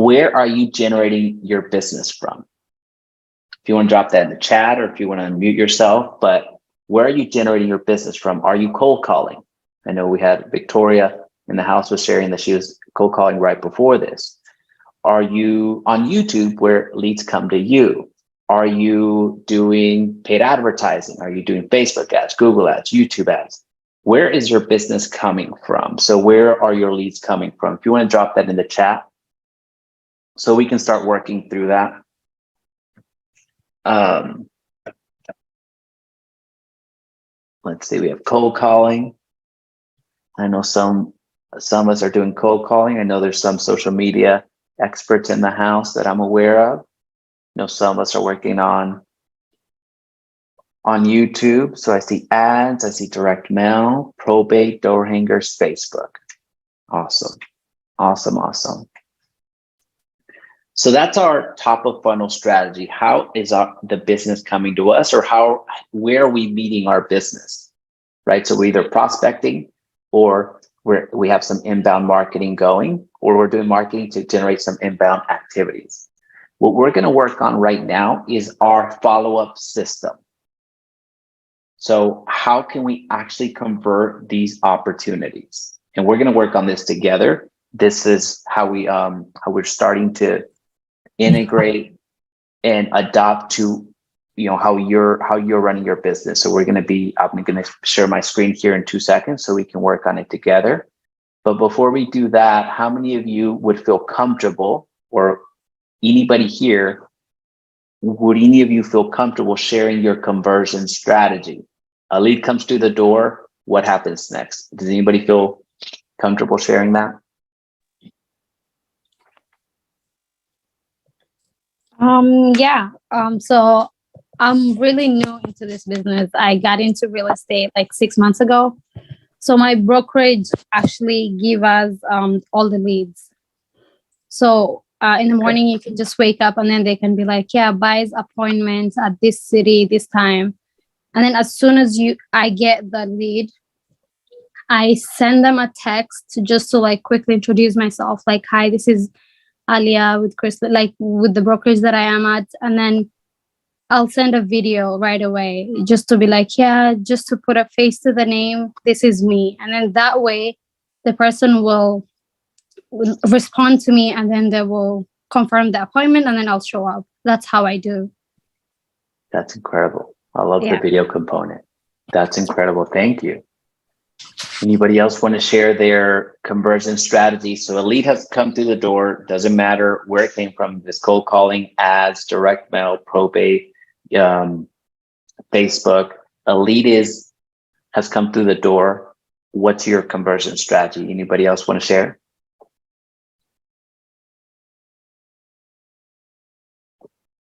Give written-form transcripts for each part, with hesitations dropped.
where are you generating your business from? If you want to drop that in the chat, or if you want to unmute yourself, but where are you generating your business from? Are you cold calling? I know we had Victoria in the house was sharing that she was cold calling right before this. Are you on YouTube where leads come to you? Are you doing paid advertising? Are you doing Facebook ads, Google ads, YouTube ads? Where is your business coming from? So where are your leads coming from? If you want to drop that in the chat so we can start working through that. Let's see, we have cold calling. I know some of us are doing cold calling. I know there's some social media experts in the house that I'm aware of. I know some of us are working on YouTube. So I see ads, I see direct mail, probate, door hangers, Facebook. Awesome. So that's our top of funnel strategy. How is the business coming to us, or where are we meeting our business, right? So we're either prospecting, or we have some inbound marketing going, or we're doing marketing to generate some inbound activities. What we're going to work on right now is our follow-up system. So how can we actually convert these opportunities? And we're going to work on this together. This is how we're starting to integrate and adopt to, how you're running your business. So I'm going to share my screen here in 2 seconds so we can work on it together. But before we do that, how many of you would feel comfortable, or anybody here, would any of you feel comfortable sharing your conversion strategy? A lead comes through the door. What happens next? Does anybody feel comfortable sharing that? So I'm really new into this business. I got into real estate like 6 months ago. So my brokerage actually give us all the leads. So in the morning, you can just wake up and then they can be like, yeah, buys appointments at this city, this time. And then as soon as I get the lead, I send them a text just to like quickly introduce myself. Like, hi, this is Alia with Chris, like with the brokerage that I am at. And then I'll send a video right away just to be like, yeah, just to put a face to the name. This is me. And then that way the person will respond to me, and then they will confirm the appointment, and then I'll show up. That's how I do. That's incredible. I love the video component. That's incredible. Thank you. Anybody else want to share their conversion strategy? So a lead has come through the door. Doesn't matter where it came from. This cold calling, ads, direct mail, probate, Facebook. A lead has come through the door. What's your conversion strategy? Anybody else want to share?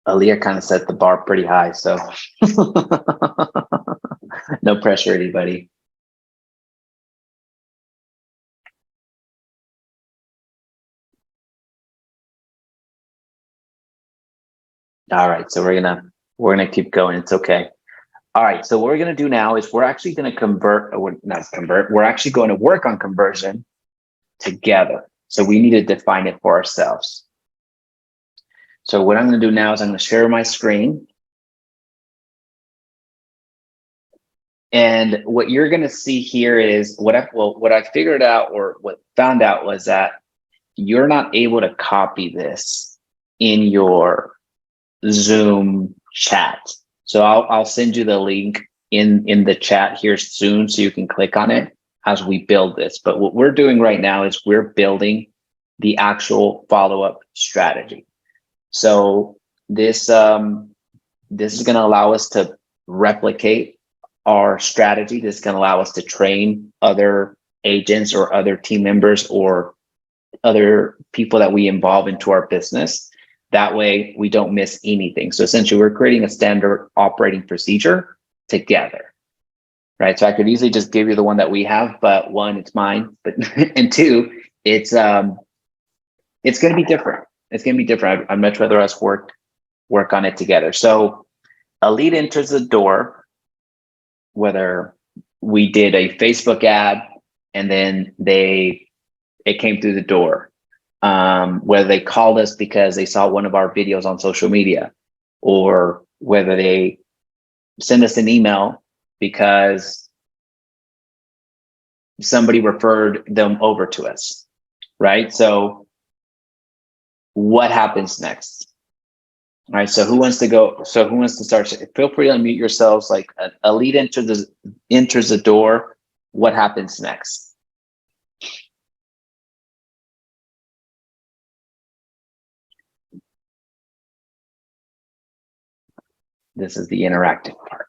Aaliyah kind of set the bar pretty high, so no pressure, anybody. All right, so we're gonna keep going. It's okay. All right, so what we're gonna do now is we're actually gonna we're actually going to work on conversion together. So we need to define it for ourselves. So what I'm gonna do now is I'm gonna share my screen. And what you're gonna see here is what I figured out, or what found out, was that you're not able to copy this in your Zoom chat. So I'll send you the link in the chat here soon so you can click on it as we build this. But what we're doing right now is we're building the actual follow-up strategy. So this is going to allow us to replicate our strategy. This is going to allow us to train other agents or other team members or other people that we involve into our business. That way we don't miss anything. So essentially we're creating a standard operating procedure together, right? So I could easily just give you the one that we have, but one, it's mine, but and two, it's going to be different. It's going to be different. I'd much rather us work on it together. So a lead enters the door, whether we did a Facebook ad and then it came through the door. whether they called us because they saw one of our videos on social media, or whether they send us an email because somebody referred them over to us, right? So what happens next? All right, so who wants to go? So who wants to start? Feel free to unmute yourselves. Like a lead enters the door. What happens next? This is the interactive part.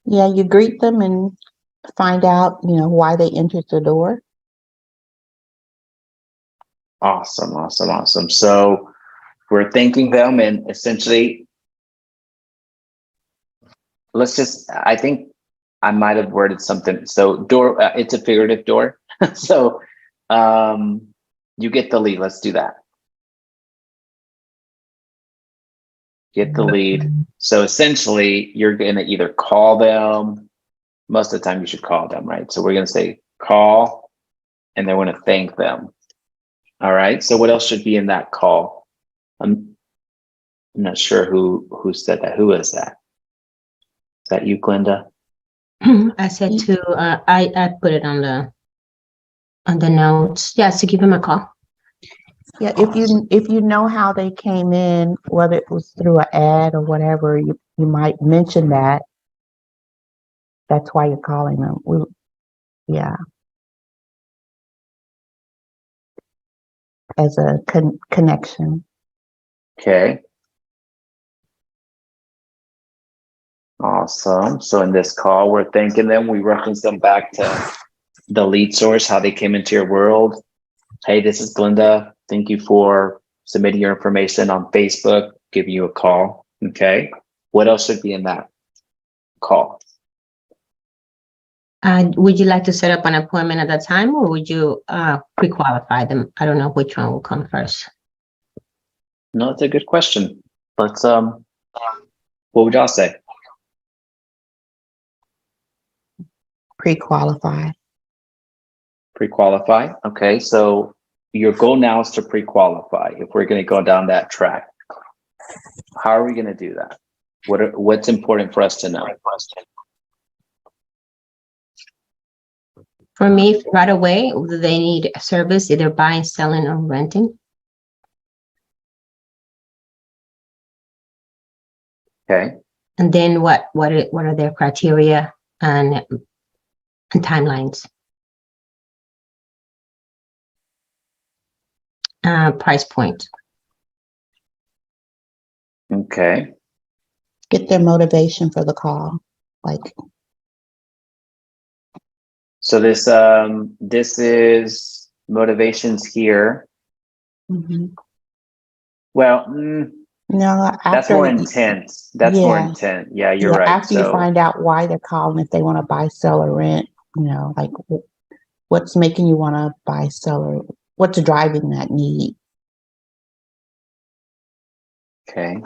Yeah, you greet them and find out, why they entered the door. Awesome. So we're thanking them, and essentially, I think I might have worded something. So door, it's a figurative door. So you get the lead. Let's do that. Get the lead. So essentially, you're going to either call them. Most of the time, you should call them, right? So we're going to say call, and then we're going to thank them. All right. So what else should be in that call? I'm not sure who said that. Who is that? Is that you, Glenda? I said I put it on the notes. Yes, to give him a call. Yeah, if you know how they came in, whether it was through an ad or whatever, you might mention that. That's why you're calling them. As a connection. Okay. Awesome. So in this call, we're thanking them. We reference them back to the lead source, how they came into your world. Hey, this is Glenda. Thank you for submitting your information on Facebook. Give you a call. Okay. What else should be in that call? Would you like to set up an appointment at that time, or would you pre-qualify them? I don't know which one will come first. No, it's a good question. Let's what would y'all say? Pre-qualify. Pre-qualify. Okay, so your goal now is to pre-qualify. If we're going to go down that track, how are we going to do that? What's important for us to know? For me, right away, they need a service, either buying, selling, or renting. Okay. And then what are their criteria and timelines? Price point. Okay. Get their motivation for the call. So this is motivations here. Mm-hmm. Well, No, that's more intense. That's more intense. Yeah, you're right. After you find out why they're calling, if they want to buy, sell, or rent, what's making you want to buy, sell, or what's driving that need? Okay.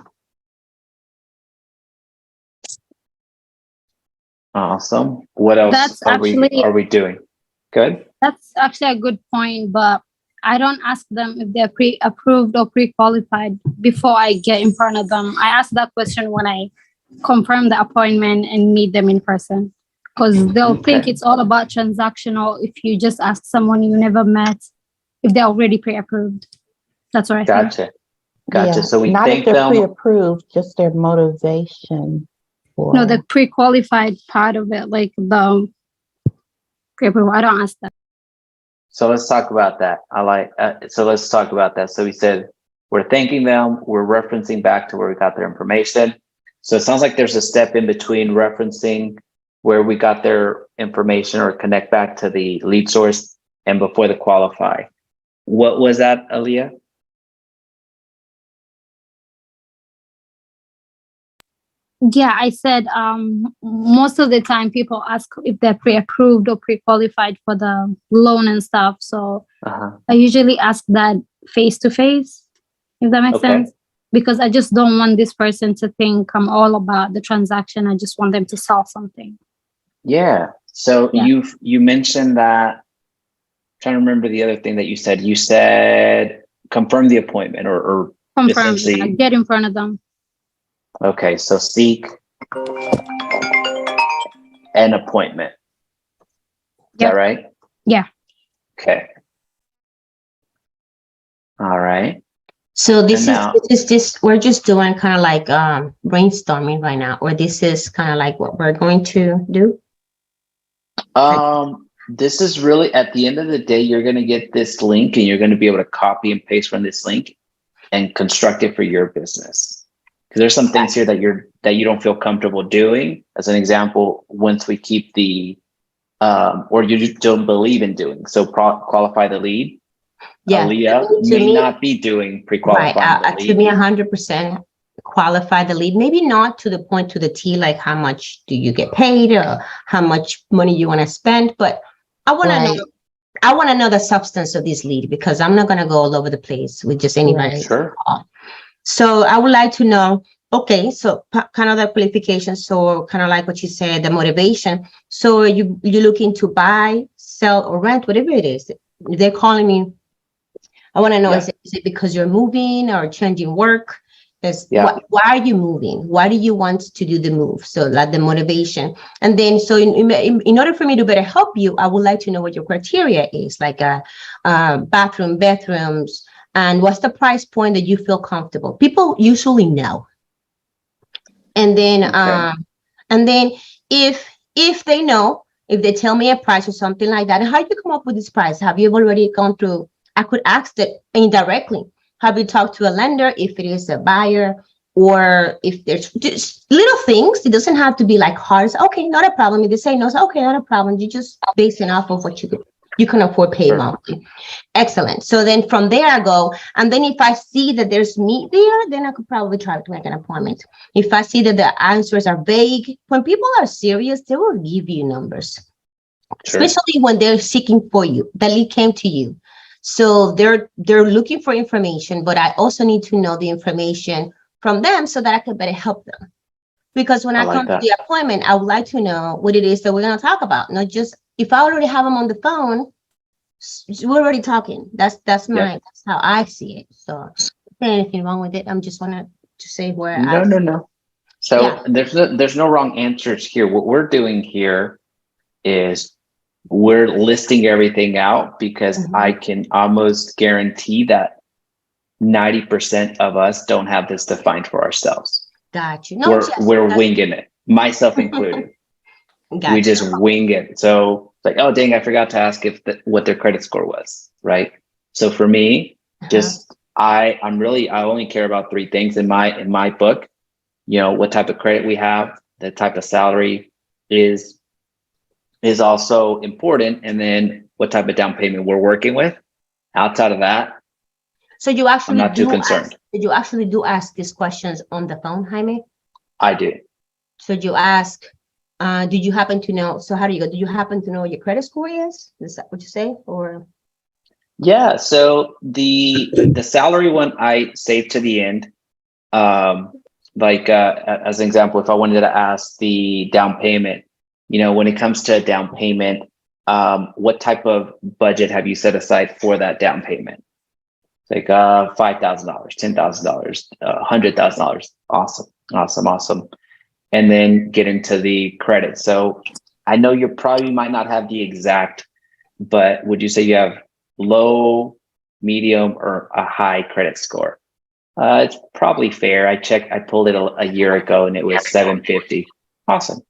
Awesome. What else are we doing? Good. That's actually a good point, but I don't ask them if they're pre-approved or pre-qualified before I get in front of them. I ask that question when I confirm the appointment and meet them in person, because they'll think it's all about transactional if you just ask someone you never met if they're already pre-approved. That's what I think. Gotcha. Yeah. So we not thank if they're them. pre-approved, just their motivation. No, the pre-qualified part of it, like the pre-approval. I don't ask that. So let's talk about that. So let's talk about that. So we said we're thanking them. We're referencing back to where we got their information. So it sounds like there's a step in between referencing where we got their information or connect back to the lead source and before the qualify. What was that, Aaliyah? Yeah, I said most of the time people ask if they're pre-approved or pre-qualified for the loan and stuff. So I usually ask that face-to-face, if that makes sense. Because I just don't want this person to think I'm all about the transaction. I just want them to sell something. Yeah. So Yeah. you mentioned that, trying to remember the other thing that you said. You said confirm the appointment or Confirm. essentially, Get in front of them. okay, so seek an appointment. Is that Yep. right? Yeah. Okay. All right. So And now, this is just we're just doing kind of like brainstorming right now, or this is kind of like what we're going to do. this is really at the end of the day, you're going to get this link and you're going to be able to copy and paste from this link and construct it for your business. Because there's some things here that you don't feel comfortable doing. As an example, once we keep the or you just don't believe in doing. So qualify the lead. Yeah, Aaliyah to may me, not be doing right. pre-qualifying the To lead. me, 100% qualify the lead. Maybe not to the point to the T, like how much do you get paid or how much money you want to spend, but I want to Right. know. I want to know the substance of this lead because I'm not going to go all over the place with just anybody. Right. Sure. So I would like to know, okay, so kind of the qualifications, so kind of like what you said, the motivation. So you're looking to buy, sell, or rent, whatever it is. They're calling me. I want to know, Yeah. is it because you're moving or changing work? Yeah. Why are you moving? Why do you want to do the move? So like the motivation. And then, so in order for me to better help you, I would like to know what your criteria is, like bathrooms, and what's the price point that you feel comfortable. People usually know. And then, Okay. if they know, if they tell me a price or something like that, how do you come up with this price? Have you already gone through? I could ask that indirectly. Have you talked to a lender if it is a buyer, or if there's just little things? It doesn't have to be like hard. Okay, not a problem. If they say no, it's okay, not a problem. You just basing off of what you can afford pay Sure. monthly. Excellent. So then from there I go, and then if I see that there's need there, then I could probably try to make an appointment. If I see that the answers are vague, when people are serious, they will give you numbers. Sure. Especially when they're seeking for you. The lead came to you. So they're looking for information, but I also need to know the information from them so that I can better help them. Because when I like come to that. the appointment, I would like to know what it is that we're going to talk about. Not just if I already have them on the phone, we're already talking. That's that's how I see it. So is there anything wrong with it? I'm just wanted to say where No. So Yeah. there's no wrong answers here. What we're doing here is we're listing everything out because Mhm. I can almost guarantee that 90% of us don't have this defined for ourselves. Got you. No, We're winging it, myself included. Got We you. just wing it. So it's like, oh dang, I forgot to ask what their credit score was, right? So for me, just I only care about three things in my book. What type of credit we have, the type of salary is also important, and then what type of down payment we're working with. Outside of that, So you I'm actually not too concerned. you actually do ask these questions on the phone, Jaime? I do. So you ask, did you happen to know? So how do you go? Do you happen to know what your credit score is? Is that what you say? Or Yeah. So the salary one I saved to the end. As an example, if I wanted to ask the down payment, when it comes to down payment, what type of budget have you set aside for that down payment? Like $5,000, $10,000, $100,000. Awesome. And then get into the credit. So I know you probably might not have the exact, but would you say you have low, medium, or a high credit score? It's probably fair. I pulled it a year ago and it was 750. Awesome.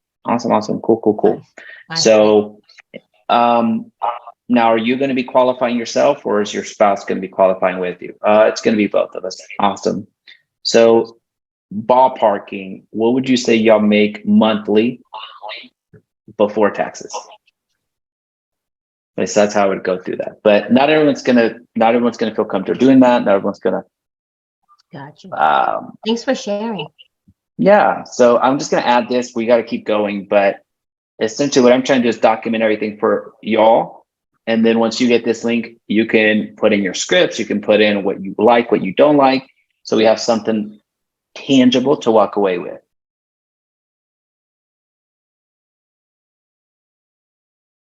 Cool. So, now are you going to be qualifying yourself, or is your spouse going to be qualifying with you? It's going to be both of us. Awesome. So ballparking, what would you say y'all make monthly before taxes? At least that's how I would go through that. But not everyone's gonna feel comfortable doing that. Not everyone's gonna. Gotcha. Thanks for sharing. Yeah. So I'm just gonna add this. We got to keep going, but essentially what I'm trying to do is document everything for y'all. And then once you get this link, you can put in your scripts. You can put in what you like, what you don't like. So we have something tangible to walk away with.